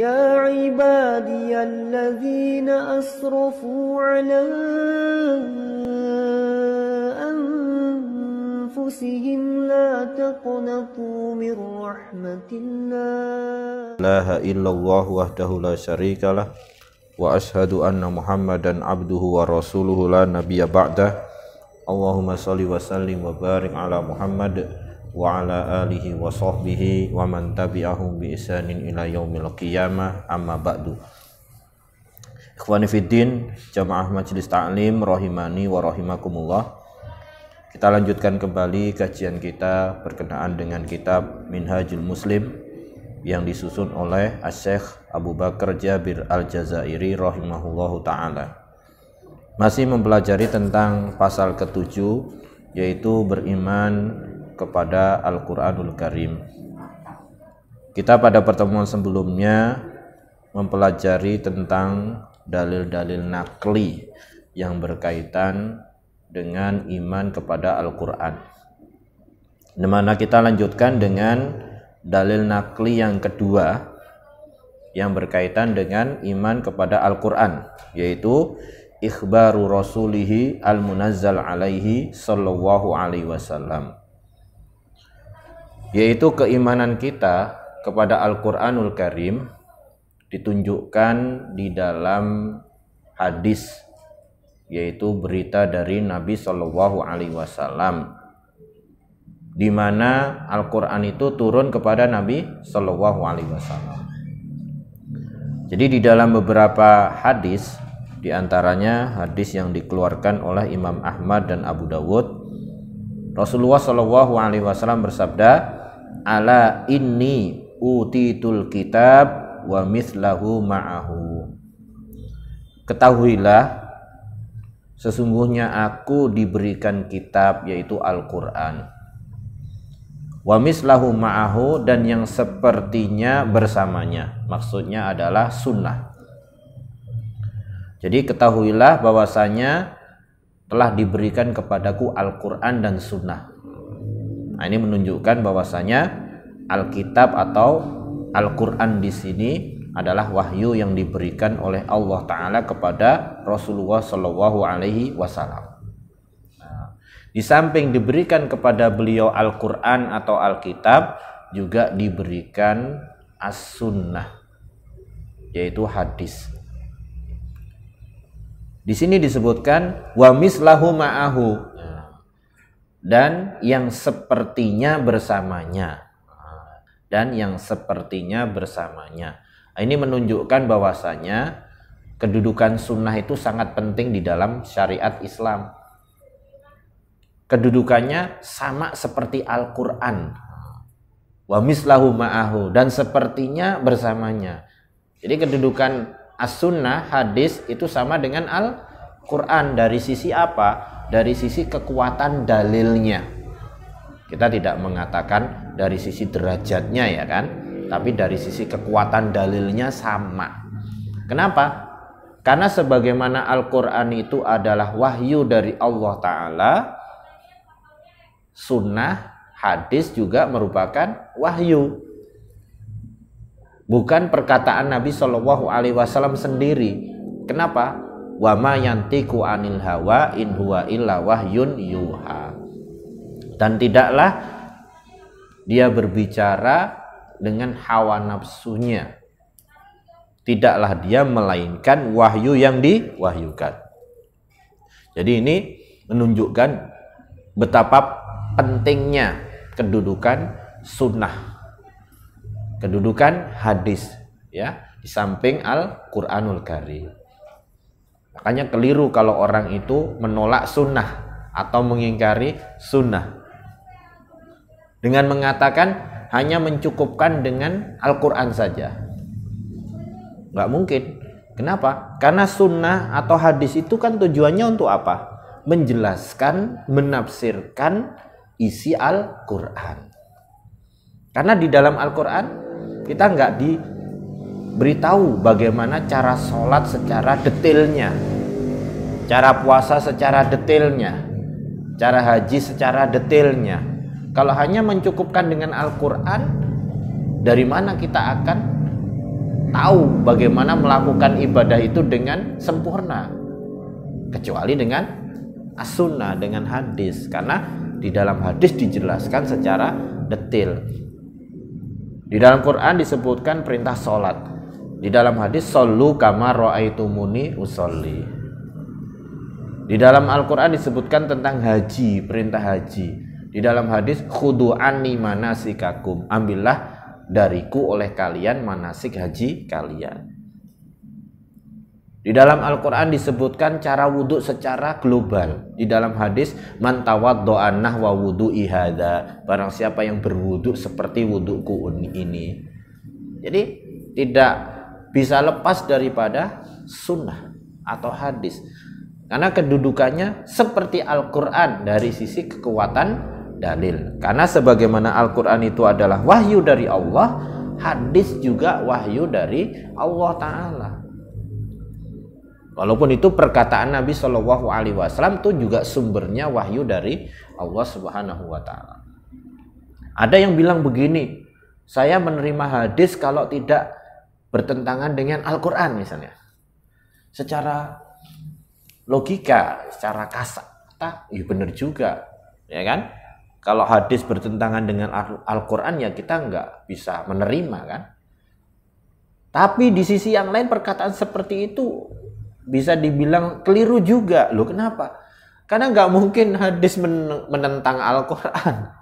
يا عبادي الذين أسرفوا على أنفسهم لا تقنطوا من رحمة الله لا إله إلا الله وحده لا شريك له وأشهد أن محمدا عبده ورسوله لا نبي بعده اللهم صل وسلم وبارك على محمد وعلى آله وصحبه ومن tabi'ahum bi ihsanin ila yaumil qiyamah amma ba'du. Ikhwani fiddin, jamaah majelis ta'lim rahimani wa rahimakumullah. Kita lanjutkan kembali kajian kita berkenaan dengan kitab Minhajul Muslim yang disusun oleh Asy-Syaikh Abu Bakar Jabir Al-Jazairi rahimahullahu ta'ala. Masih mempelajari tentang pasal ke-7, yaitu beriman kepada Al-Quranul Karim. Kita pada pertemuan sebelumnya mempelajari tentang dalil-dalil nakli yang berkaitan dengan iman kepada Al-Quran. Di mana kita lanjutkan dengan dalil nakli yang kedua yang berkaitan dengan iman kepada Al-Quran, yaitu ikhbaru rasulihi al-munazzal alaihi sallallahu alaihi wasallam, yaitu keimanan kita kepada Al-Quranul Karim ditunjukkan di dalam hadis, yaitu berita dari Nabi Shallallahu Alaihi Wasallam, di mana Al-Quran itu turun kepada Nabi Shallallahu Alaihi Wasallam. Jadi di dalam beberapa hadis, diantaranya hadis yang dikeluarkan oleh Imam Ahmad dan Abu Dawud, Rasulullah Shallallahu Alaihi Wasallam bersabda, ala inni utitul kitab wa mithlahu ma'ahu. Ketahuilah, sesungguhnya aku diberikan kitab, yaitu Al-Quran, wa mithlahu ma'ahu, dan yang sepertinya bersamanya, maksudnya adalah sunnah. Jadi ketahuilah bahwasanya telah diberikan kepadaku Al-Quran dan sunnah. Nah, ini menunjukkan bahwasanya Alkitab atau Al-Quran di sini adalah wahyu yang diberikan oleh Allah Ta'ala kepada Rasulullah Shallallahu Alaihi Wasallam. Nah, di samping diberikan kepada beliau Al-Quran atau Alkitab, juga diberikan As-Sunnah, yaitu hadis. Di sini disebutkan wa mislahu ma'ahu, dan yang sepertinya bersamanya, dan yang sepertinya bersamanya. Ini menunjukkan bahwasanya kedudukan sunnah itu sangat penting di dalam syariat Islam. Kedudukannya sama seperti Al-Quran, wa mislahu ma'ahu, dan sepertinya bersamanya. Jadi kedudukan as-sunnah, hadis, itu sama dengan Al-Quran. Dari sisi apa? Dari sisi kekuatan dalilnya. Kita tidak mengatakan dari sisi derajatnya, ya kan, tapi dari sisi kekuatan dalilnya sama. Kenapa? Karena sebagaimana Al-Quran itu adalah wahyu dari Allah Ta'ala, sunnah, hadis juga merupakan wahyu, bukan perkataan Nabi Shallallahu Alaihi Wasallam sendiri. Kenapa? Wa ma yantiqu anil hawa in huwa illa wahyun yuha. Dan tidaklah dia berbicara dengan hawa nafsunya, tidaklah dia melainkan wahyu yang diwahyukan. Jadi ini menunjukkan betapa pentingnya kedudukan sunnah, kedudukan hadis, ya, di samping Al-Quranul Karim. Makanya keliru kalau orang itu menolak sunnah atau mengingkari sunnah dengan mengatakan hanya mencukupkan dengan Al-Quran saja. Nggak mungkin. Kenapa? Karena sunnah atau hadis itu kan tujuannya untuk apa? Menjelaskan, menafsirkan isi Al-Quran. Karena di dalam Al-Quran kita nggak diberitahu bagaimana cara sholat secara detailnya, cara puasa secara detailnya, cara haji secara detailnya. Kalau hanya mencukupkan dengan Al-Quran, dari mana kita akan tahu bagaimana melakukan ibadah itu dengan sempurna, kecuali dengan as-sunnah, dengan hadis. Karena di dalam hadis dijelaskan secara detail. Di dalam Quran disebutkan perintah sholat, di dalam hadis shollu kama ra'aitumuni usolli. Di dalam Al-Quran disebutkan tentang haji, perintah haji. Di dalam hadis khudu anni manasikakum, ambillah dariku oleh kalian manasik haji kalian. Di dalam Al-Quran disebutkan cara wudhu secara global. Di dalam hadis man tawaddo'a nahwa wudhu'i hadza, barang siapa yang berwudhu seperti wudhuku ini. Jadi tidak bisa lepas daripada sunnah atau hadis, karena kedudukannya seperti Al-Quran dari sisi kekuatan dalil. Karena sebagaimana Al-Quran itu adalah wahyu dari Allah, hadis juga wahyu dari Allah Ta'ala. Walaupun itu perkataan Nabi Shallallahu Alaihi Wasallam itu juga sumbernya wahyu dari Allah Subhanahu Wa Ta'ala. Ada yang bilang begini, saya menerima hadis kalau tidak bertentangan dengan Al-Quran misalnya. Secara logika, secara kasar, ya benar juga, ya kan? Kalau hadis bertentangan dengan Al-Quran ya kita nggak bisa menerima kan. Tapi di sisi yang lain perkataan seperti itu bisa dibilang keliru juga. Loh kenapa? Karena nggak mungkin hadis menentang Al-Quran.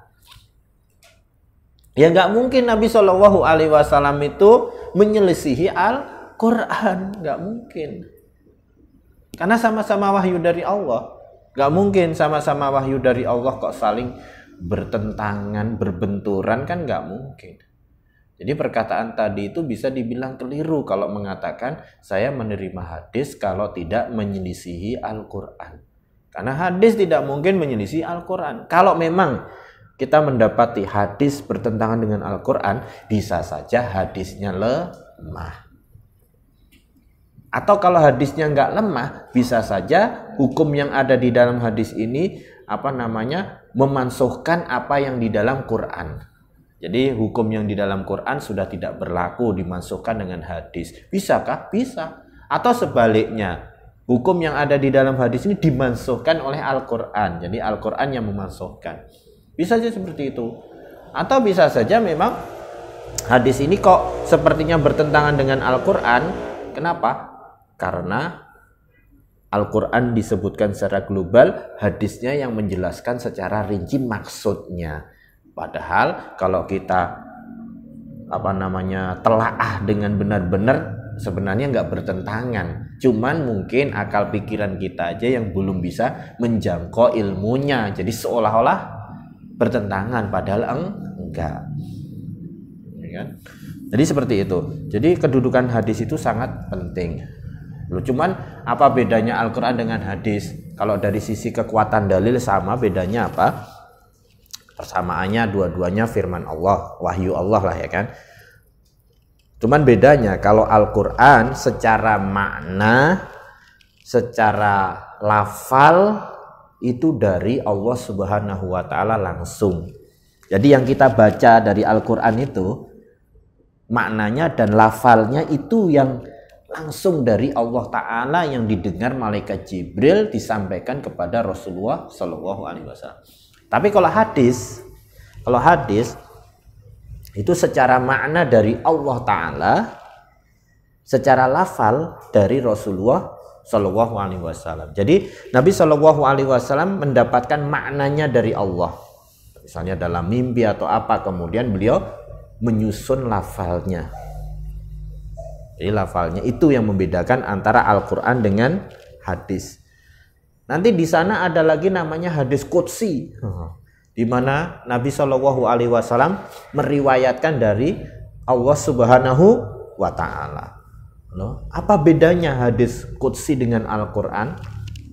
Ya nggak mungkin Nabi Shallallahu Alaihi Wasallam itu menyelisihi Al-Quran. Nggak mungkin. Karena sama-sama wahyu dari Allah. Nggak mungkin sama-sama wahyu dari Allah kok saling bertentangan, berbenturan, kan nggak mungkin. Jadi perkataan tadi itu bisa dibilang keliru kalau mengatakan saya menerima hadis kalau tidak menyelisihi Al-Quran. Karena hadis tidak mungkin menyelisihi Al-Quran. Kalau memang kita mendapati hadis bertentangan dengan Al-Quran, bisa saja hadisnya lemah. Atau kalau hadisnya nggak lemah, bisa saja hukum yang ada di dalam hadis ini memansuhkan apa yang di dalam Quran. Jadi hukum yang di dalam Quran sudah tidak berlaku, dimansuhkan dengan hadis. Bisakah? Bisa. Atau sebaliknya, hukum yang ada di dalam hadis ini dimansuhkan oleh Al-Quran. Jadi Al-Quran yang memansuhkan. Bisa saja seperti itu. Atau bisa saja memang hadis ini kok sepertinya bertentangan dengan Al-Quran. Kenapa? Karena Al-Quran disebutkan secara global, hadisnya yang menjelaskan secara rinci maksudnya. Padahal kalau kita telaah dengan benar-benar, sebenarnya nggak bertentangan. Cuman mungkin akal pikiran kita aja yang belum bisa menjangkau ilmunya. Jadi seolah-olah bertentangan, padahal enggak. Ya kan? Jadi seperti itu. Jadi kedudukan hadis itu sangat penting. Cuman apa bedanya Al-Quran dengan hadis? Kalau dari sisi kekuatan dalil sama, bedanya apa? Persamaannya dua-duanya firman Allah, wahyu Allah lah ya kan. Cuman bedanya kalau Al-Quran secara makna, secara lafal itu dari Allah Subhanahu Wa Ta'ala langsung. Jadi yang kita baca dari Al-Quran itu maknanya dan lafalnya itu yang langsung dari Allah Ta'ala, yang didengar malaikat Jibril disampaikan kepada Rasulullah Shallallahu Alaihi Wasallam. Tapi kalau hadis itu secara makna dari Allah Ta'ala, secara lafal dari Rasulullah Shallallahu Alaihi Wasallam. Jadi Nabi Shallallahu Alaihi Wasallam mendapatkan maknanya dari Allah. Misalnya dalam mimpi atau apa, kemudian beliau menyusun lafalnya. Jadi lafalnya itu yang membedakan antara Al-Quran dengan hadis. Nanti di sana ada lagi namanya hadis qudsi, di mana Nabi Shallallahu Alaihi Wasallam meriwayatkan dari Allah Subhanahu Wa Ta'ala. Apa bedanya hadis qudsi dengan Al-Quran?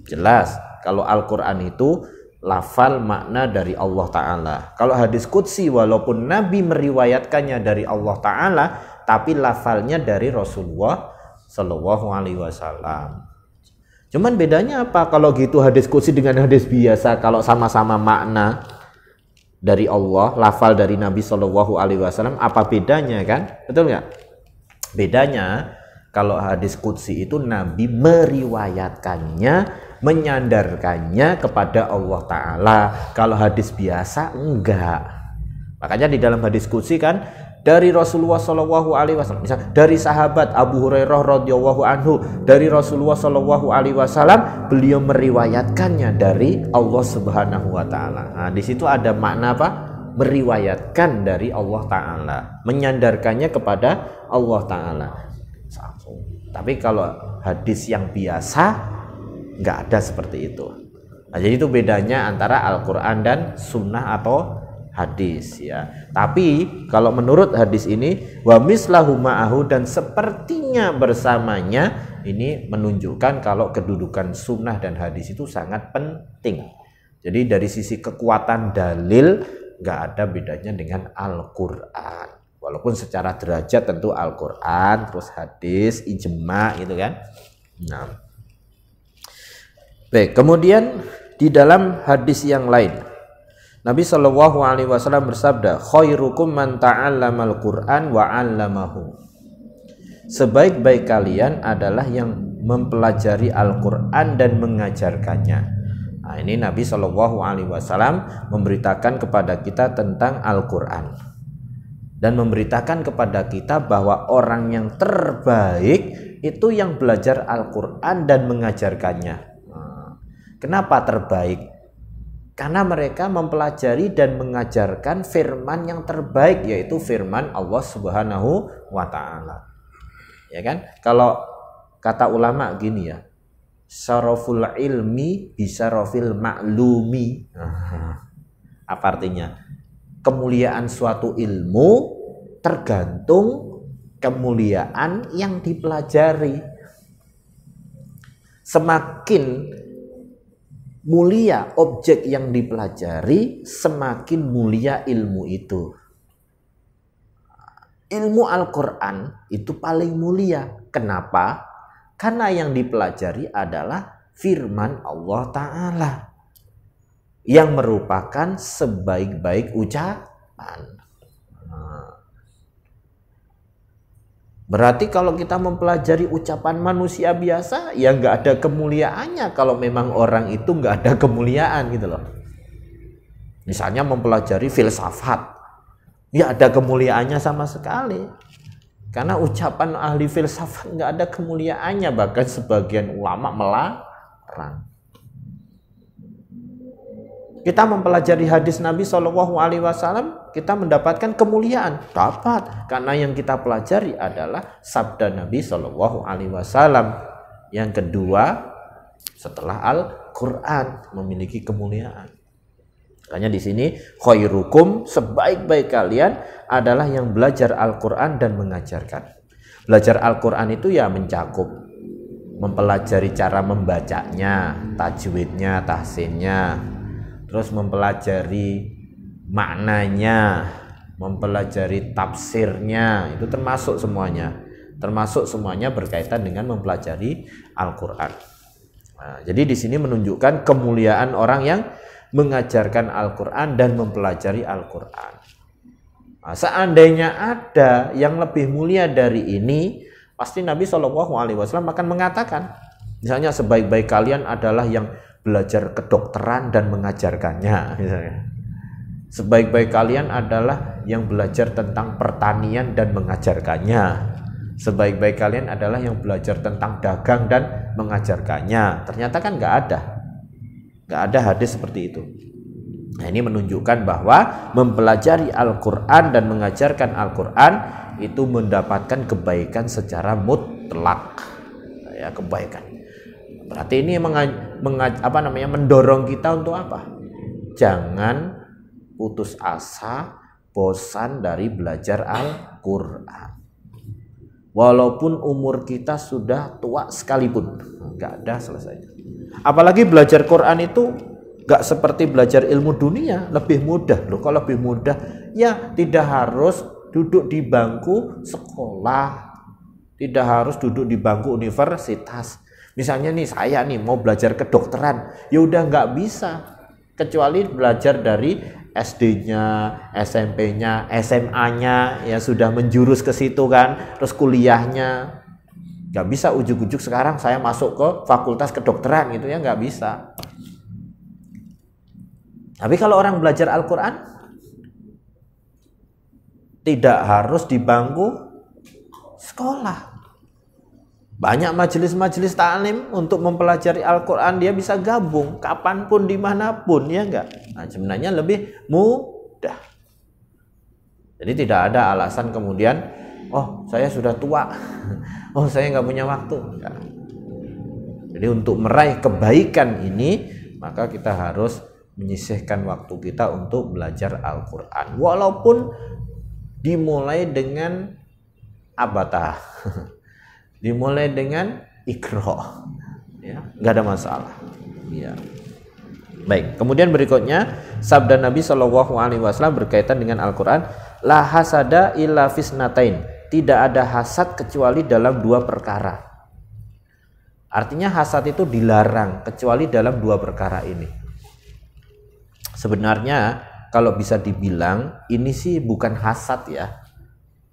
Jelas, kalau Al-Quran itu lafal makna dari Allah Ta'ala. Kalau hadis qudsi walaupun Nabi meriwayatkannya dari Allah Ta'ala, tapi lafalnya dari Rasulullah Shallallahu Alaihi Wasallam. Cuman bedanya apa? Kalau gitu hadis qudsi dengan hadis biasa, kalau sama-sama makna dari Allah, lafal dari Nabi Shallallahu Alaihi Wasallam, apa bedanya kan? Betul nggak? Bedanya kalau hadis qudsi itu Nabi meriwayatkannya, menyandarkannya kepada Allah Ta'ala. Kalau hadis biasa enggak. Makanya di dalam hadis qudsi kan dari Rasulullah Shallallahu Alaihi Wasallam, misal dari sahabat Abu Hurairah radhiyallahu anhu, dari Rasulullah Shallallahu Alaihi Wasallam, beliau meriwayatkannya dari Allah Subhanahu Wa Ta'ala. Nah, di situ ada makna apa? Meriwayatkan dari Allah Ta'ala, menyandarkannya kepada Allah Ta'ala. Tapi kalau hadis yang biasa nggak ada seperti itu. Nah, jadi itu bedanya antara Al-Quran dan Sunnah atau hadis ya. Tapi kalau menurut hadis ini wa mislahu ma'ahu, dan sepertinya bersamanya, ini menunjukkan kalau kedudukan Sunnah dan hadis itu sangat penting. Jadi dari sisi kekuatan dalil nggak ada bedanya dengan Al-Quran. Walaupun secara derajat tentu Al-Quran, terus hadis, ijma gitu kan. Nah, baik, kemudian di dalam hadis yang lain Nabi Shallallahu Alaihi Wasallam bersabda, khairukum man ta'allamal Quran wa 'allamahu. Sebaik-baik kalian adalah yang mempelajari Al-Quran dan mengajarkannya. Nah, ini Nabi Shallallahu Alaihi Wasallam memberitakan kepada kita tentang Al-Quran dan memberitakan kepada kita bahwa orang yang terbaik itu yang belajar Al-Quran dan mengajarkannya. Kenapa terbaik? Karena mereka mempelajari dan mengajarkan firman yang terbaik, yaitu firman Allah Subhanahu wa Ta'ala. Ya kan? Kalau kata ulama gini ya, syaraful ilmi bisyarafil ma'lumi. Apa artinya? Kemuliaan suatu ilmu tergantung kemuliaan yang dipelajari. Semakin mulia objek yang dipelajari, semakin mulia ilmu itu. Ilmu Al-Quran itu paling mulia. Kenapa? Karena yang dipelajari adalah firman Allah Ta'ala, yang merupakan sebaik-baik ucapan. Berarti kalau kita mempelajari ucapan manusia biasa, ya nggak ada kemuliaannya kalau memang orang itu nggak ada kemuliaan gitu loh. Misalnya mempelajari filsafat, ya ada kemuliaannya sama sekali. Karena ucapan ahli filsafat nggak ada kemuliaannya, bahkan sebagian ulama melarang. Kita mempelajari hadis Nabi Shallallahu Alaihi Wasallam, kita mendapatkan kemuliaan. Dapat, karena yang kita pelajari adalah sabda Nabi Shallallahu Alaihi Wasallam. Yang kedua, setelah Al-Quran, memiliki kemuliaan. Makanya di sini khairukum, sebaik-baik kalian adalah yang belajar Al-Quran dan mengajarkan. Belajar Al-Quran itu ya mencakup mempelajari cara membacanya, tajwidnya, tahsinnya, terus mempelajari maknanya, mempelajari tafsirnya, itu termasuk semuanya. Termasuk semuanya berkaitan dengan mempelajari Al-Quran. Nah, jadi di sini menunjukkan kemuliaan orang yang mengajarkan Al-Quran dan mempelajari Al-Quran. Nah, seandainya ada yang lebih mulia dari ini, pasti Nabi SAW akan mengatakan, misalnya sebaik-baik kalian adalah yang belajar kedokteran dan mengajarkannya, misalnya. Sebaik-baik kalian adalah yang belajar tentang pertanian dan mengajarkannya. Sebaik-baik kalian adalah yang belajar tentang dagang dan mengajarkannya. Ternyata kan nggak ada hadis seperti itu. Nah, ini menunjukkan bahwa mempelajari Al-Quran dan mengajarkan Al-Quran itu mendapatkan kebaikan secara mutlak, ya, kebaikan. Berarti ini mendorong kita untuk apa? Jangan putus asa, bosan dari belajar Al-Quran. Walaupun umur kita sudah tua sekalipun, nggak ada selesainya. Apalagi belajar Quran itu nggak seperti belajar ilmu dunia, lebih mudah loh. Kalau lebih mudah, ya tidak harus duduk di bangku sekolah, tidak harus duduk di bangku universitas. Misalnya nih saya nih mau belajar kedokteran, ya udah nggak bisa kecuali belajar dari SD-nya, SMP-nya, SMA-nya ya sudah menjurus ke situ kan, terus kuliahnya. Nggak bisa ujuk-ujuk sekarang saya masuk ke fakultas kedokteran gitu ya, nggak bisa. Tapi kalau orang belajar Al-Quran tidak harus di bangku sekolah. Banyak majelis-majelis ta'lim untuk mempelajari Al-Quran, dia bisa gabung kapanpun dimanapun ya enggak. Nah sebenarnya lebih mudah. Jadi tidak ada alasan kemudian, oh saya sudah tua, oh saya nggak punya waktu. Enggak. Jadi untuk meraih kebaikan ini maka kita harus menyisihkan waktu kita untuk belajar Al-Quran. Walaupun dimulai dengan abatah, dimulai dengan ikro, ya, nggak ada masalah. Ya. Baik, kemudian berikutnya sabda Nabi SAW berkaitan dengan Al-Quran, la hasada illa fisnatain, tidak ada hasad kecuali dalam dua perkara. Artinya hasad itu dilarang kecuali dalam dua perkara ini. Sebenarnya kalau bisa dibilang ini sih bukan hasad ya,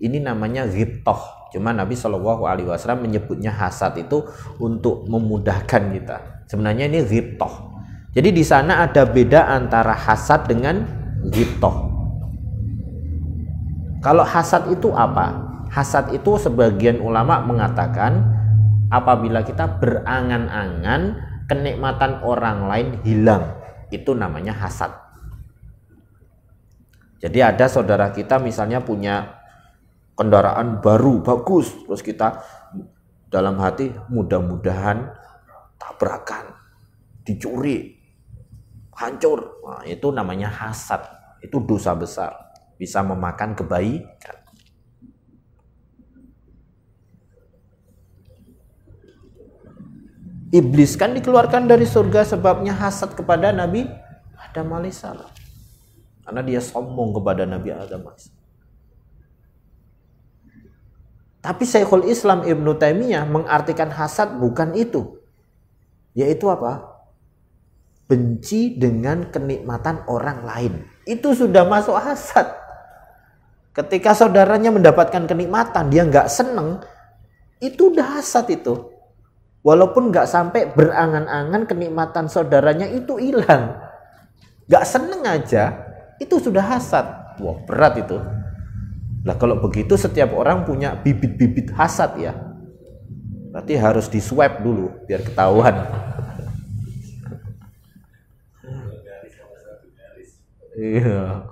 ini namanya ghibtoh. Cuma Nabi SAW menyebutnya hasad itu untuk memudahkan kita. Sebenarnya ini ghibtoh. Jadi di sana ada beda antara hasad dengan ghibtoh. Kalau hasad itu apa? Hasad itu sebagian ulama mengatakan apabila kita berangan-angan kenikmatan orang lain hilang, itu namanya hasad. Jadi ada saudara kita misalnya punya kendaraan baru bagus, terus kita dalam hati mudah-mudahan tabrakan, dicuri, hancur. Nah, itu namanya hasad. Itu dosa besar, bisa memakan kebaikan. Iblis kan dikeluarkan dari surga sebabnya hasad kepada Nabi Adam alaihissalam, karena dia sombong kepada Nabi Adam alaihissalam. Tapi Syekhul Islam Ibnu Taimiyah mengartikan hasad bukan itu, yaitu apa? Benci dengan kenikmatan orang lain. Itu sudah masuk hasad. Ketika saudaranya mendapatkan kenikmatan, dia nggak seneng, itu udah hasad itu. Walaupun nggak sampai berangan-angan kenikmatan saudaranya itu hilang, nggak seneng aja, itu sudah hasad. Wah, berat itu. Nah kalau begitu setiap orang punya bibit-bibit hasad ya. Berarti harus di swab dulu biar ketahuan. Iya.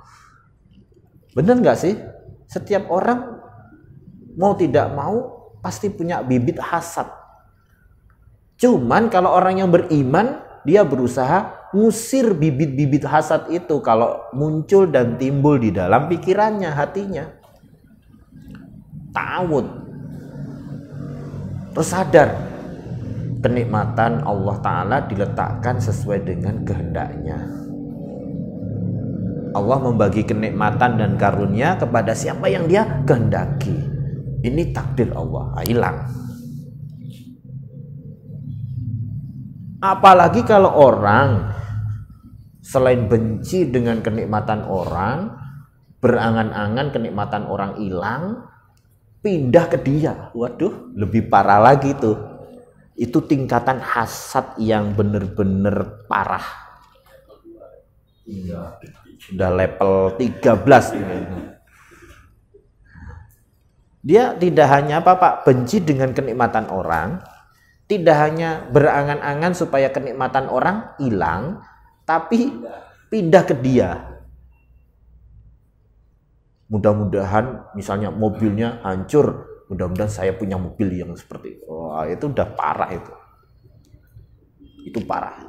Bener nggak sih? Setiap orang mau tidak mau pasti punya bibit hasad. Cuman kalau orang yang beriman, dia berusaha ngusir bibit-bibit hasad itu kalau muncul dan timbul di dalam pikirannya, hatinya. Ta'awud, terus sadar kenikmatan Allah Ta'ala diletakkan sesuai dengan kehendaknya. Allah membagi kenikmatan dan karunia kepada siapa yang dia kehendaki. Ini takdir Allah, hilang. Apalagi kalau orang selain benci dengan kenikmatan orang, berangan-angan kenikmatan orang hilang, pindah ke dia. Waduh, lebih parah lagi tuh. Itu tingkatan hasad yang benar-benar parah. Sudah level 13 ini. Dia tidak hanya apa Pak, benci dengan kenikmatan orang, tidak hanya berangan-angan supaya kenikmatan orang hilang, tapi pindah ke dia. Mudah-mudahan misalnya mobilnya hancur, mudah-mudahan saya punya mobil yang seperti itu. Wah, itu udah parah itu. Itu parah.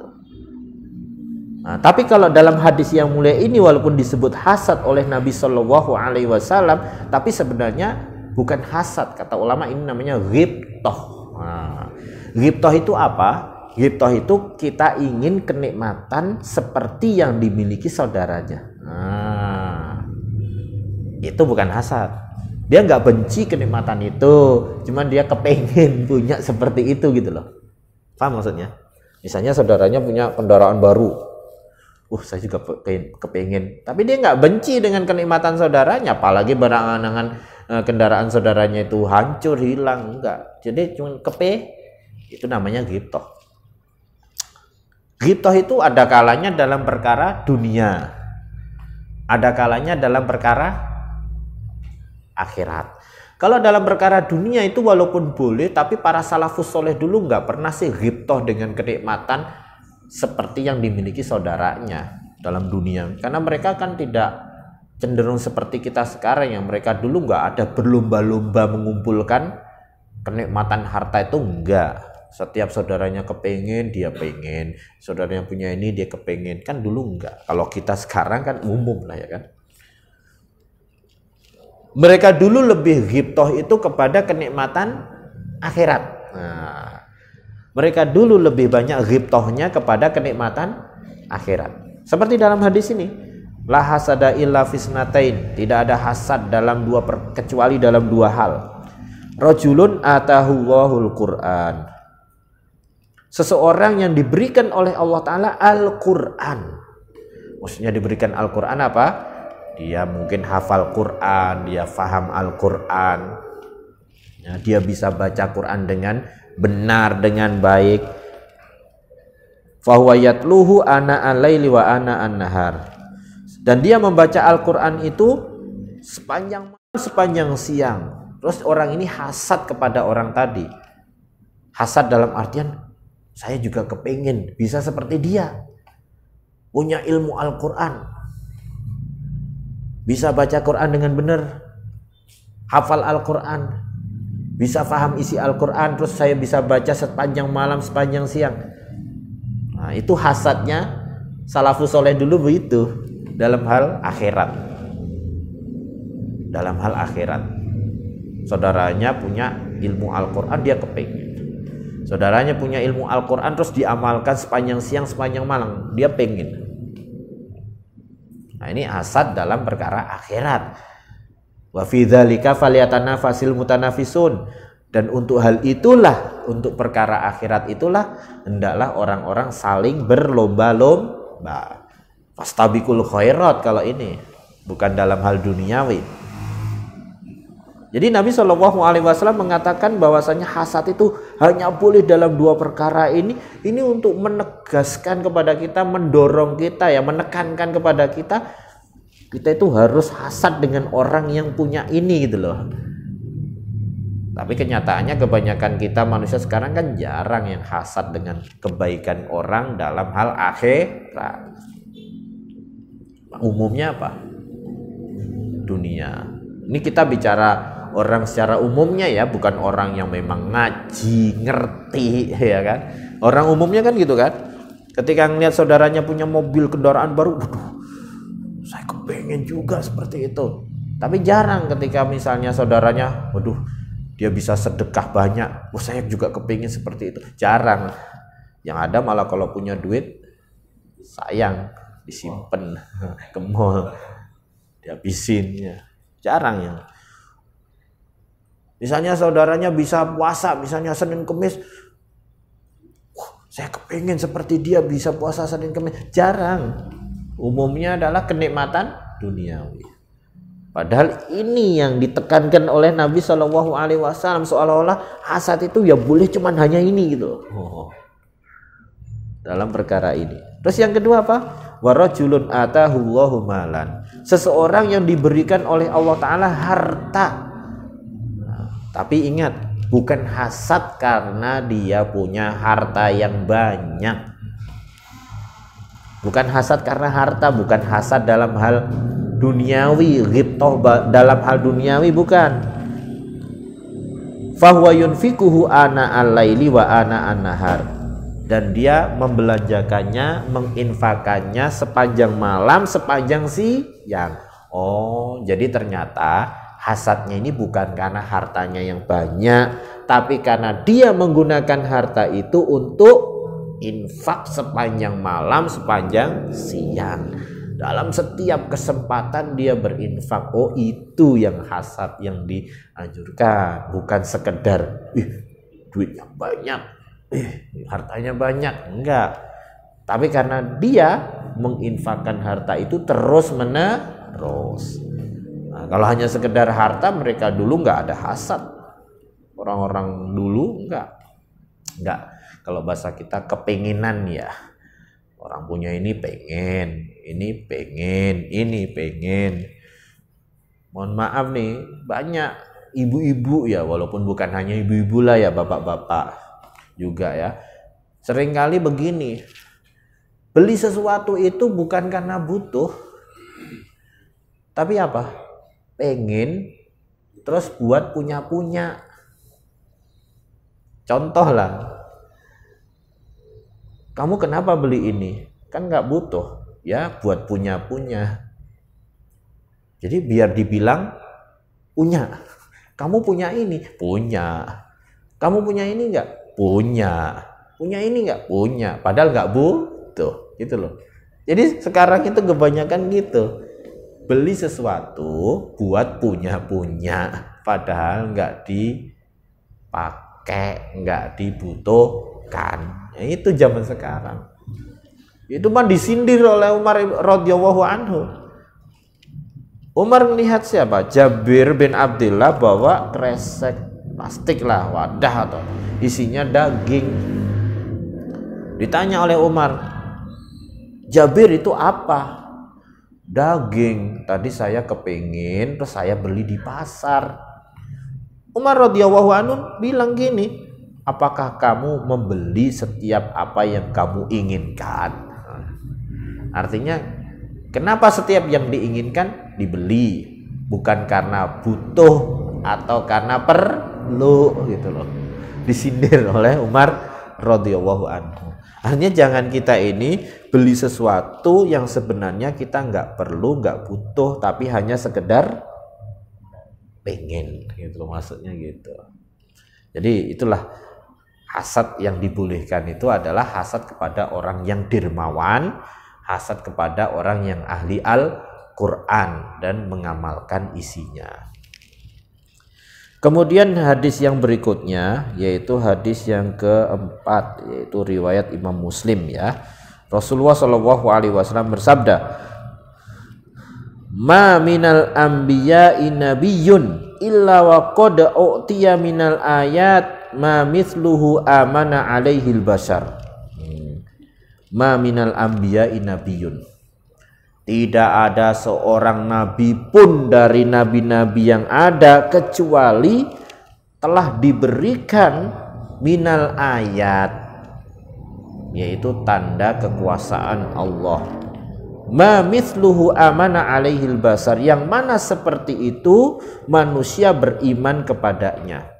Nah, tapi kalau dalam hadis yang mulia ini walaupun disebut hasad oleh Nabi Shallallahu Alaihi Wasallam, tapi sebenarnya bukan hasad. Kata ulama ini namanya ghibtoh. Nah, ghibtoh itu apa? Ghibtoh itu kita ingin kenikmatan seperti yang dimiliki saudaranya. Nah, itu bukan hasad. Dia nggak benci kenikmatan itu, cuman dia kepengen punya seperti itu gitu loh. Paham maksudnya? Misalnya saudaranya punya kendaraan baru, Saya juga kepengen. Tapi dia nggak benci dengan kenikmatan saudaranya, apalagi berangan-angan kendaraan saudaranya itu hancur, hilang, enggak. Jadi cuma itu namanya ghibthah. Ghibthah itu ada kalanya dalam perkara dunia, ada kalanya dalam perkara akhirat. Kalau dalam perkara dunia itu walaupun boleh, tapi para salafus soleh dulu nggak pernah sih ghibthah dengan kenikmatan seperti yang dimiliki saudaranya dalam dunia. Karena mereka kan tidak cenderung seperti kita sekarang, yang mereka dulu nggak ada berlomba-lomba mengumpulkan kenikmatan harta itu, enggak. Setiap saudaranya kepengen, dia pengen. Saudaranya punya ini, dia kepengen. Kan dulu enggak. Kalau kita sekarang kan umum lah ya kan. Mereka dulu lebih ghibthah itu kepada kenikmatan akhirat. Nah, mereka dulu lebih banyak ghibthahnya kepada kenikmatan akhirat. Seperti dalam hadis ini, la hasada illa fisnatain, tidak ada hasad dalam kecuali dalam dua hal. Rajulun atahu wahul Qur'an, seseorang yang diberikan oleh Allah Ta'ala Al-Quran. Maksudnya diberikan Al-Quran apa? Dia mungkin hafal Quran, dia faham Al-Quran, ya, dia bisa baca Quran dengan benar, dengan baik. Fahuwa yatluhu ana al-laili wa ana an-nahar, dan dia membaca Al-Quran itu sepanjang malam, sepanjang siang. Terus orang ini hasad kepada orang tadi. Hasad dalam artian, saya juga kepengen bisa seperti dia, punya ilmu Al-Quran, bisa baca Quran dengan benar, hafal Al-Quran, bisa paham isi Al-Quran, terus saya bisa baca sepanjang malam, sepanjang siang. Nah, itu hasadnya salafus soleh dulu begitu dalam hal akhirat. Dalam hal akhirat, saudaranya punya ilmu Al-Quran, dia kepengen. Saudaranya punya ilmu Al-Quran terus diamalkan sepanjang siang, sepanjang malam, dia pengen. Nah, ini hasad dalam perkara akhirat. Wa fi dzalika falyatanafasil mutanafisun, dan untuk hal itulah, untuk perkara akhirat itulah hendaklah orang-orang saling berlomba-lomba. Fastabiqul khairat kalau ini, bukan dalam hal duniawi. Jadi Nabi SAW mengatakan bahwasanya hasad itu hanya boleh dalam dua perkara ini untuk menegaskan kepada kita, mendorong kita ya, menekankan kepada kita itu harus hasad dengan orang yang punya ini gitu loh. Tapi kenyataannya kebanyakan kita manusia sekarang kan jarang yang hasad dengan kebaikan orang dalam hal akhirat. Umumnya apa? Dunia. Ini kita bicara orang secara umumnya ya, bukan orang yang memang ngaji, ngerti ya kan. Orang umumnya kan gitu kan. Ketika ngeliat saudaranya punya mobil, kendaraan baru, waduh, saya kepengen juga seperti itu. Tapi jarang ketika misalnya saudaranya, waduh, dia bisa sedekah banyak, saya juga kepengen seperti itu. Jarang. Yang ada malah kalau punya duit, sayang, disimpan ke mall, dihabisin ya. Jarang ya. Misalnya saudaranya bisa puasa, misalnya Senin Kemis, saya kepengen seperti dia bisa puasa Senin Kemis. Jarang. Umumnya adalah kenikmatan duniawi. Padahal ini yang ditekankan oleh Nabi SAW, seolah-olah hasad itu ya boleh cuman hanya ini gitu. Dalam perkara ini. Terus yang kedua apa? Warajulun atahu Allahu malan. Seseorang yang diberikan oleh Allah Ta'ala harta. Tapi ingat, bukan hasad karena dia punya harta yang banyak. Bukan hasad karena harta, bukan hasad dalam hal duniawi, ghibthah dalam hal duniawi, bukan. Fahuwa yunfikuhu ana al-laili wa ana an-nahar, dan dia membelanjakannya, menginfakannya sepanjang malam, sepanjang siang. Oh, jadi ternyata hasadnya ini bukan karena hartanya yang banyak, tapi karena dia menggunakan harta itu untuk infak sepanjang malam, sepanjang siang. Dalam setiap kesempatan dia berinfak. Oh, itu yang hasad yang dianjurkan, bukan sekedar duitnya banyak, hartanya banyak. Enggak. Tapi karena dia menginfakkan harta itu terus menerus. Nah, kalau hanya sekedar harta, mereka dulu nggak ada hasad. Orang-orang dulu nggak. Kalau bahasa kita kepenginan ya. Orang punya ini pengen, ini pengen, ini pengen. Mohon maaf nih, banyak ibu-ibu ya, walaupun bukan hanya ibu-ibu lah ya, bapak-bapak juga ya. Seringkali begini, beli sesuatu itu bukan karena butuh, tapi apa? Pengen, terus buat punya-punya. Contoh lah, kamu kenapa beli ini? Kan nggak butuh, ya buat punya-punya. Jadi biar dibilang punya. Kamu punya ini? Punya. Kamu punya ini nggak? Punya. Punya ini nggak? Punya. Padahal nggak butuh, gitu loh. Jadi sekarang itu kebanyakan gitu. Beli sesuatu buat punya-punya, padahal nggak dipakai, nggak dibutuhkan. Itu zaman sekarang. Itu mah disindir oleh Umar radhiyallahu anhu. Umar melihat siapa? Jabir bin Abdullah bawa kresek plastik lah, wadah atau isinya daging. Ditanya oleh Umar, Jabir itu apa? Daging. Tadi saya kepingin, terus saya beli di pasar. Umar radhiyallahu anhu bilang gini, apakah kamu membeli setiap apa yang kamu inginkan? Artinya, kenapa setiap yang diinginkan dibeli? Bukan karena butuh atau karena perlu, gitu loh. Disindir oleh Umar radhiyallahu anhu. Hanya jangan kita ini beli sesuatu yang sebenarnya kita nggak perlu, nggak butuh, tapi hanya sekedar pengen, gitu loh, maksudnya gitu. Jadi itulah hasad yang dibolehkan, itu adalah hasad kepada orang yang dermawan, hasad kepada orang yang ahli Al-Quran dan mengamalkan isinya. Kemudian hadis yang berikutnya, yaitu hadis yang keempat, yaitu riwayat Imam Muslim ya. Rasulullah SAW bersabda, "Ma minal anbiya'i nabiyyun illa wa qad u'tiya minal ayat ma mithluhu amana alaihil bashar." Ma minal anbiya'i nabiyyun. Tidak ada seorang nabi pun dari nabi-nabi yang ada kecuali telah diberikan minal ayat, yaitu tanda kekuasaan Allah. Ma mithluhu amana alaihil basar, yang mana seperti itu manusia beriman kepadanya.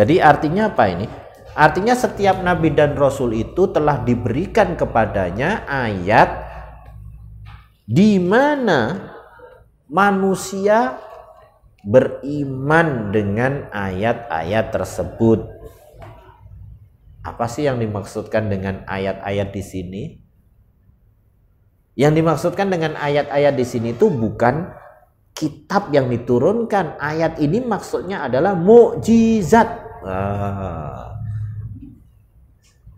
Jadi artinya apa ini? Artinya setiap nabi dan rasul itu telah diberikan kepadanya ayat di mana manusia beriman dengan ayat-ayat tersebut. Apa sih yang dimaksudkan dengan ayat-ayat di sini? Yang dimaksudkan dengan ayat-ayat di sini itu bukan kitab yang diturunkan. Ayat ini maksudnya adalah mukjizat.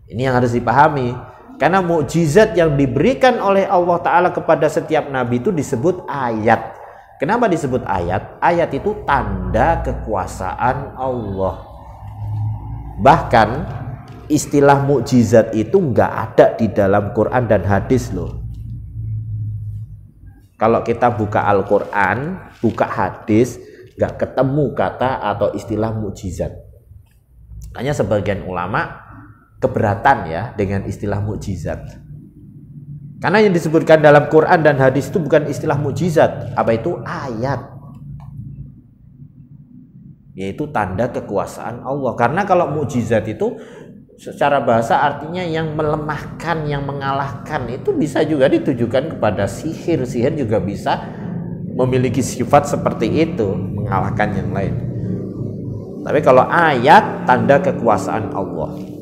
Ini yang harus dipahami. Karena mukjizat yang diberikan oleh Allah Ta'ala kepada setiap nabi itu disebut ayat. Kenapa disebut ayat? Ayat itu tanda kekuasaan Allah. Bahkan istilah mukjizat itu nggak ada di dalam Quran dan hadis loh. Kalau kita buka Al-Quran, buka hadis, nggak ketemu kata atau istilah mukjizat. Hanya sebagian ulama keberatan ya dengan istilah mukjizat. Karena yang disebutkan dalam Quran dan hadis itu bukan istilah mukjizat. Apa itu? Ayat. Yaitu tanda kekuasaan Allah. Karena kalau mukjizat itu secara bahasa artinya yang melemahkan, yang mengalahkan. Itu bisa juga ditujukan kepada sihir. Sihir juga bisa memiliki sifat seperti itu, mengalahkan yang lain. Tapi kalau ayat, tanda kekuasaan Allah.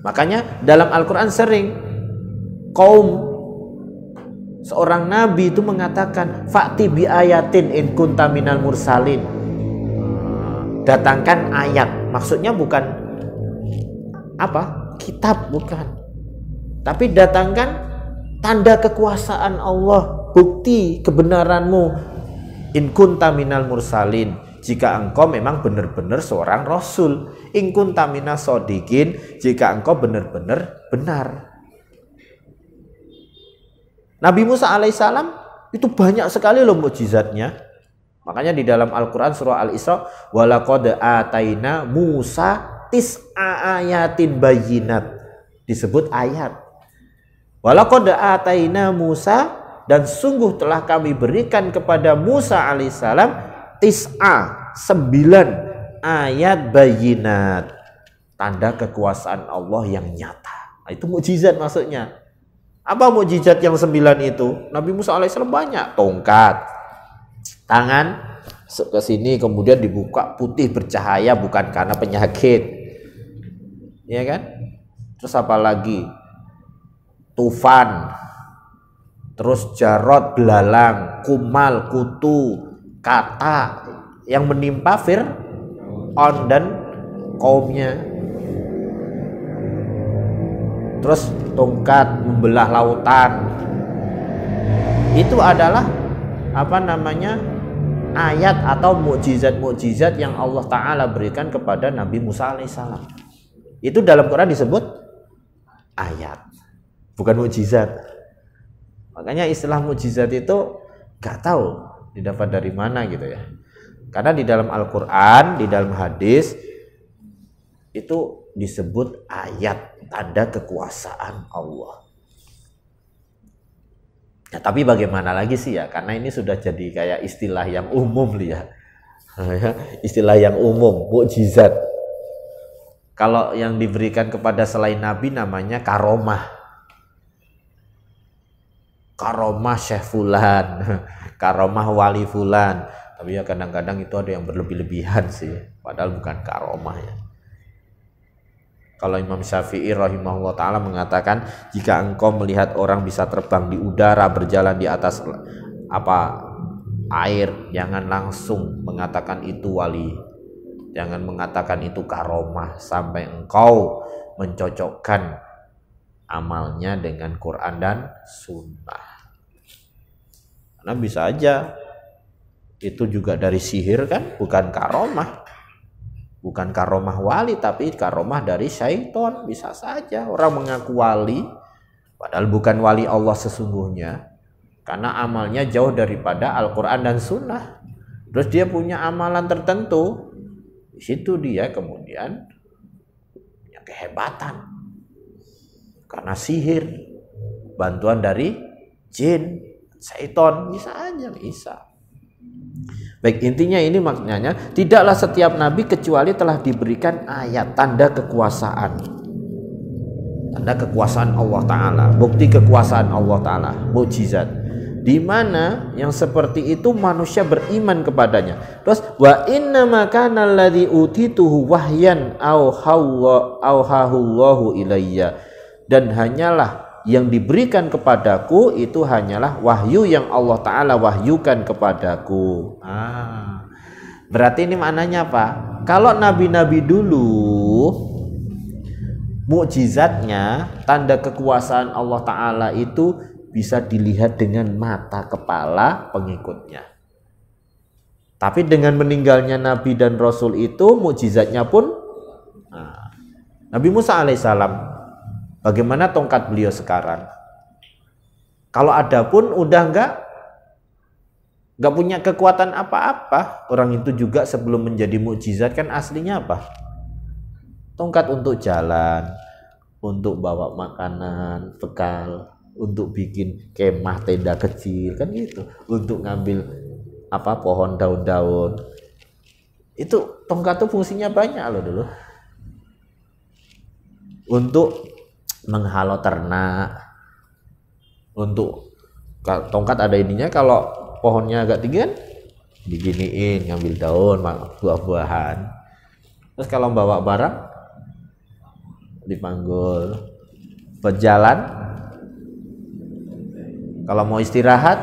Makanya dalam Al-Quran sering seorang nabi itu mengatakan, "Fa'ti bi ayatin in kunta minal mursalin." Datangkan ayat. Maksudnya bukan apa? kitab, bukan. Tapi datangkan tanda kekuasaan Allah, bukti kebenaranmu. In kunta minal mursalin, jika engkau memang benar-benar seorang rasul. In kunta minas shodiqin, jika engkau benar-benar benar. Nabi Musa alaihissalam itu banyak sekali loh mukjizatnya. Makanya di dalam Al-Quran surah Al-Isra, walaqad ataina Musa tis'a ayatin bayyinat, disebut ayat. Walaqad ataina Musa, dan sungguh telah kami berikan kepada Musa alaihissalam tis'a, 9 ayat bayyinat, tanda kekuasaan Allah yang nyata. Nah, itu mukjizat maksudnya. Apa mukjizat yang 9 itu? Nabi Musa alaihissalam banyak. Tongkat, tangan ke sini kemudian dibuka putih bercahaya, bukan karena penyakit, ya kan? Terus apa lagi? Tufan, terus jarot, belalang, kumal, kutu, kata yang menimpa Fir'aun dan kaumnya. Terus tongkat membelah lautan. Itu adalah ayat atau mukjizat-mukjizat yang Allah Ta'ala berikan kepada Nabi Musa alaihissalam. Itu dalam Quran disebut ayat, bukan mukjizat. Makanya istilah mukjizat itu gak tahu didapat dari mana gitu ya. Karena di dalam Al-Quran, di dalam hadis itu disebut ayat, tanda kekuasaan Allah. Ya, tapi bagaimana lagi sih ya, karena ini sudah jadi kayak istilah yang umum ya. Istilah yang umum, mukjizat. Kalau yang diberikan kepada selain Nabi namanya karomah. Karomah Syekh Fulan, karomah Wali Fulan. Tapi ya kadang-kadang itu ada yang berlebih-lebihan sih, padahal bukan karomah ya. Kalau Imam Syafi'i rahimahullah ta'ala mengatakan, jika engkau melihat orang bisa terbang di udara, berjalan di atas air, jangan langsung mengatakan itu wali, jangan mengatakan itu karomah, sampai engkau mencocokkan amalnya dengan Quran dan Sunnah. Karena bisa aja itu juga dari sihir kan, bukan karomah. Bukan karomah wali, tapi karomah dari syaitan. Bisa saja orang mengaku wali padahal bukan wali Allah sesungguhnya, karena amalnya jauh daripada Al-Quran dan Sunnah. Terus dia punya amalan tertentu, di situ dia kemudian punya kehebatan karena sihir, bantuan dari jin, syaitan. Bisa aja, bisa. Baik, intinya ini maknanya, tidaklah setiap nabi kecuali telah diberikan ayat, tanda kekuasaan. Tanda kekuasaan Allah Ta'ala, bukti kekuasaan Allah Ta'ala, mukjizat. Di mana yang seperti itu manusia beriman kepadanya. Terus wa inna ma kana alladzi utituhu wahyan auhahullahu ilayya, dan hanyalah yang diberikan kepadaku itu hanyalah wahyu yang Allah Ta'ala wahyukan kepadaku. Berarti ini maknanya apa? Kalau nabi-nabi dulu mukjizatnya, tanda kekuasaan Allah Ta'ala itu bisa dilihat dengan mata kepala pengikutnya. Tapi dengan meninggalnya nabi dan rasul itu, mukjizatnya pun Nabi Musa alaihissalam, bagaimana tongkat beliau sekarang? Kalau ada pun udah nggak punya kekuatan apa-apa. Orang itu juga sebelum menjadi mukjizat kan aslinya apa? Tongkat untuk jalan, untuk bawa makanan, bekal, untuk bikin kemah, tenda kecil kan gitu, untuk ngambil pohon daun-daun. Itu tongkat tuh fungsinya banyak loh dulu. Untuk menghalau ternak, untuk tongkat ada ininya, kalau pohonnya agak tinggi kan diginiin, ngambil daun, buah-buahan. Terus kalau bawa barang dipanggul. Berjalan, kalau mau istirahat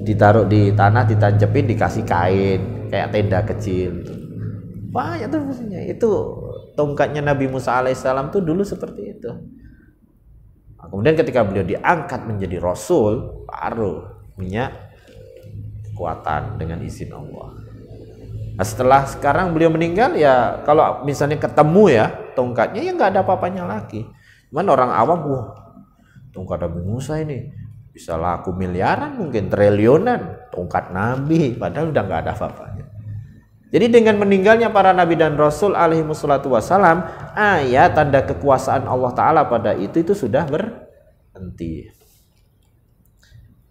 ditaruh di tanah, ditancepin, dikasih kain kayak tenda kecil. Banyak tuh fungsinya. Itu tongkatnya Nabi Musa alaihissalam tuh dulu seperti itu. Nah, kemudian ketika beliau diangkat menjadi Rasul, baru punya kekuatan dengan izin Allah. Nah, setelah sekarang beliau meninggal, ya kalau misalnya ketemu ya tongkatnya, ya nggak ada apa-apanya lagi. Cuman orang awam, wah, tongkat Nabi Musa ini bisa laku miliaran, mungkin triliunan, tongkat Nabi, padahal udah nggak ada apa-apanya. Jadi dengan meninggalnya para Nabi dan Rasul alaihi wassalatu wassalam, ayat tanda kekuasaan Allah Ta'ala pada itu sudah berhenti.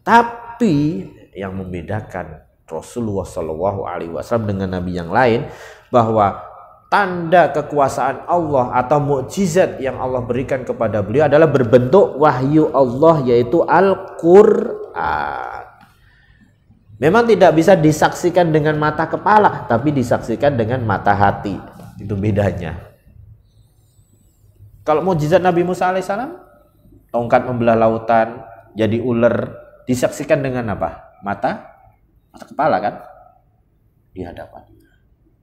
Tapi yang membedakan Rasulullah Shallallahu Alaihi Wasallam dengan Nabi yang lain, bahwa tanda kekuasaan Allah atau mukjizat yang Allah berikan kepada beliau adalah berbentuk wahyu Allah, yaitu Al-Quran. Memang tidak bisa disaksikan dengan mata kepala, tapi disaksikan dengan mata hati. Itu bedanya. Kalau mukjizat Nabi Musa alaihissalam, tongkat membelah lautan jadi ular, disaksikan dengan apa? Mata kepala kan? Di hadapan.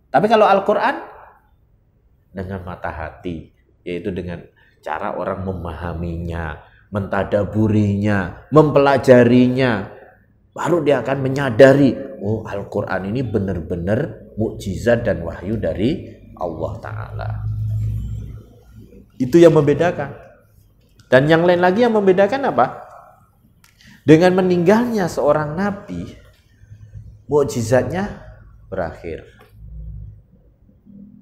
Tapi kalau Al-Quran dengan mata hati, yaitu dengan cara orang memahaminya, mentadaburinya, mempelajarinya, baru dia akan menyadari, oh Al-Quran ini benar-benar mukjizat dan wahyu dari Allah Ta'ala. Itu yang membedakan. Dan yang lain lagi yang membedakan apa? Dengan meninggalnya seorang nabi, mukjizatnya berakhir.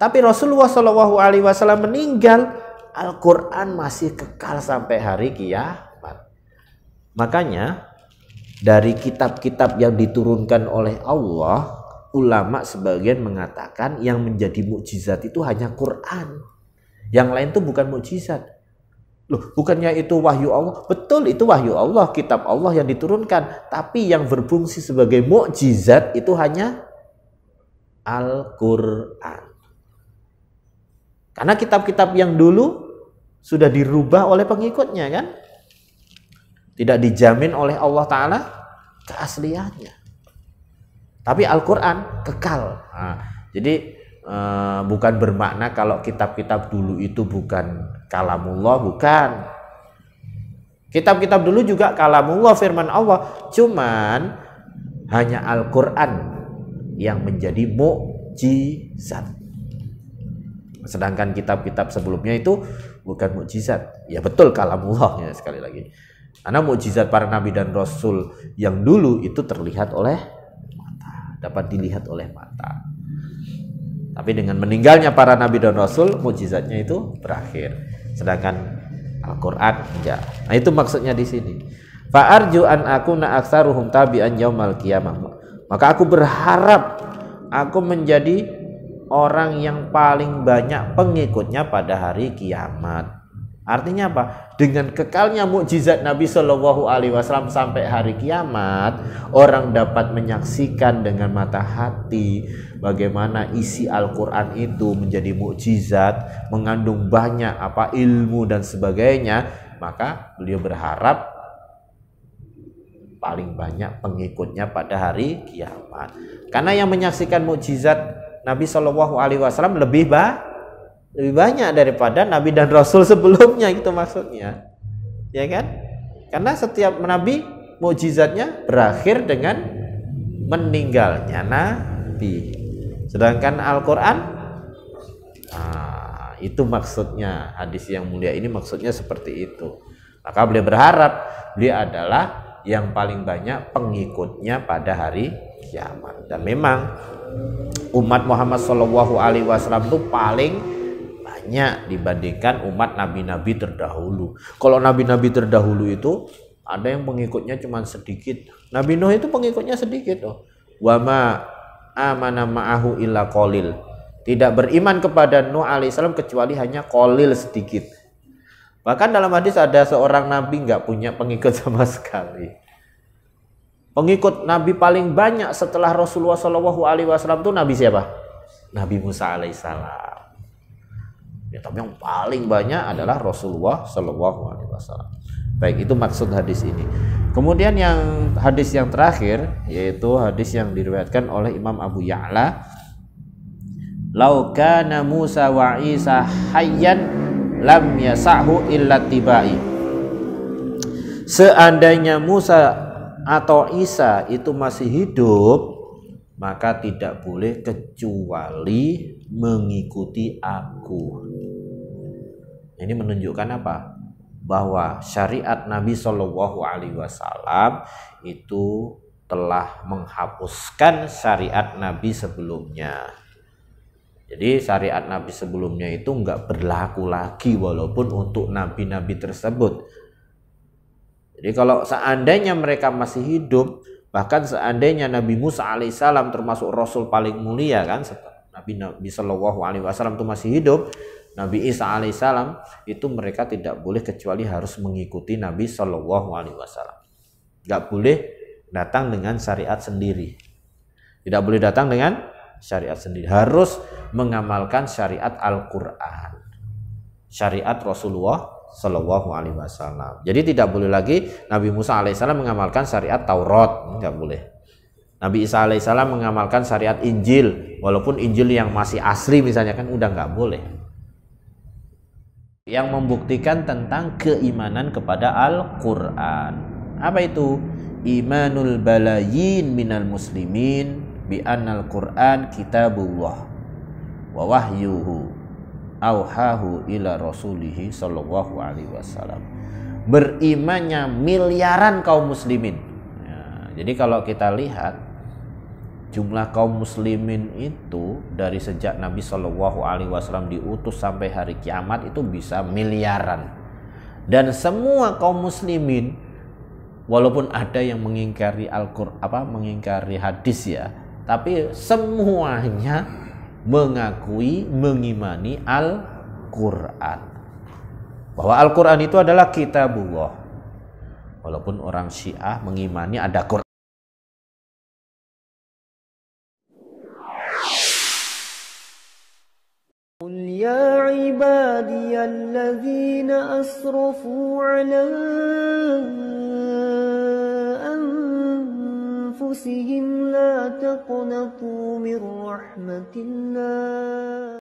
Tapi Rasulullah Shallallahu Alaihi Wasallam meninggal, Al-Quran masih kekal sampai hari kiamat. Makanya dari kitab-kitab yang diturunkan oleh Allah, ulama sebagian mengatakan yang menjadi mukjizat itu hanya Quran. Yang lain itu bukan mukjizat. Loh, bukannya itu wahyu Allah? Betul, itu wahyu Allah, kitab Allah yang diturunkan. Tapi yang berfungsi sebagai mukjizat itu hanya Al-Quran. Karena kitab-kitab yang dulu sudah dirubah oleh pengikutnya kan? Tidak dijamin oleh Allah Ta'ala keasliannya. Tapi Al-Quran kekal. Nah, jadi bukan bermakna kalau kitab-kitab dulu itu bukan kalamullah, bukan. Kitab-kitab dulu juga kalamullah, firman Allah. Cuman hanya Al-Quran yang menjadi mukjizat. Sedangkan kitab-kitab sebelumnya itu bukan mukjizat. Ya betul kalamullah ya, sekali lagi. Karena mukjizat para nabi dan rasul yang dulu itu terlihat oleh mata, dapat dilihat oleh mata. Tapi dengan meninggalnya para nabi dan rasul, mukjizatnya itu berakhir. Sedangkan Al-Qur'an enggak. Nah, itu maksudnya di sini. Fa arju an akuna aktsaruhum tabi'an yaumal qiyamah. Maka aku berharap aku menjadi orang yang paling banyak pengikutnya pada hari kiamat. Artinya apa? Dengan kekalnya mukjizat Nabi Shallallahu Alaihi Wasallam sampai hari kiamat, orang dapat menyaksikan dengan mata hati bagaimana isi Al-Quran itu menjadi mukjizat, mengandung banyak ilmu dan sebagainya. Maka beliau berharap paling banyak pengikutnya pada hari kiamat. Karena yang menyaksikan mukjizat Nabi Shallallahu Alaihi Wasallam lebih banyak daripada Nabi dan Rasul sebelumnya, itu maksudnya, ya kan? Karena setiap Nabi mukjizatnya berakhir dengan meninggalnya Nabi. Sedangkan Al-Quran, itu maksudnya, hadis yang mulia ini maksudnya seperti itu. Maka beliau berharap beliau adalah yang paling banyak pengikutnya pada hari kiamat. Dan memang umat Muhammad Shallallahu Alaihi Wasallam itu paling banyak dibandingkan umat nabi-nabi terdahulu. Kalau nabi-nabi terdahulu itu ada yang pengikutnya cuma sedikit. Nabi Nuh itu pengikutnya sedikit. Wa ma amana ma'ahu illa qalil. Tidak beriman kepada Nuh alaihissalam kecuali hanya qalil, sedikit. Bahkan dalam hadis ada seorang nabi nggak punya pengikut sama sekali. Pengikut Nabi paling banyak setelah Rasulullah Shallallahu Alaihi Wasallam itu Nabi siapa? Nabi Musa alaihissalam. Ya, tapi yang paling banyak adalah Rasulullah Shallallahu Alaihi Wasallam. Baik, itu maksud hadis ini. Kemudian yang hadis yang terakhir, yaitu hadis yang diriwayatkan oleh Imam Abu Ya'la lau kana Musa wa Isa hayyan lam yasahu illa tibai. Seandainya Musa atau Isa itu masih hidup, maka tidak boleh kecuali mengikuti aku. Ini menunjukkan apa? Bahwa syariat Nabi Shallallahu Alaihi Wasallam itu telah menghapuskan syariat Nabi sebelumnya. Jadi syariat Nabi sebelumnya itu nggak berlaku lagi walaupun untuk nabi-nabi tersebut. Jadi kalau seandainya mereka masih hidup, bahkan seandainya Nabi Musa alaihissalam termasuk Rasul paling mulia kan, Nabi Shallallahu Alaihi Wasallam itu masih hidup, Nabi Isa alaihissalam itu mereka tidak boleh kecuali harus mengikuti Nabi Shallallahu Alaihi Wasallam. Nggak boleh datang dengan syariat sendiri. Tidak boleh datang dengan syariat sendiri. Harus mengamalkan syariat Al-Quran, syariat Rasulullah Sallallahu Alaihi Wasallam. Jadi tidak boleh lagi Nabi Musa alaihissalam mengamalkan syariat Taurat, nggak boleh. Nabi Isa alaihissalam mengamalkan syariat Injil, walaupun Injil yang masih asli misalnya kan udah nggak boleh. Yang membuktikan tentang keimanan kepada Al-Quran. Apa itu? Imanul balayin minal muslimin bi annal Quran kitabullah wa wahyuhu auhahu ila rasulihi sallallahu alaihi wasallam. Berimannya miliaran kaum muslimin. Ya, jadi kalau kita lihat jumlah kaum muslimin itu dari sejak Nabi Shallallahu Alaihi Wasallam diutus sampai hari kiamat itu bisa miliaran. Dan semua kaum muslimin, walaupun ada yang mengingkari Al-Qur'an, mengingkari hadis ya, tapi semuanya mengakui, mengimani Al-Quran, bahwa Al-Quran itu adalah kitabullah. Walaupun orang Syiah mengimani ada Quran. قل يا عبادي الذين أسرفوا على أنفسهم لا تقنطوا من رحمة الله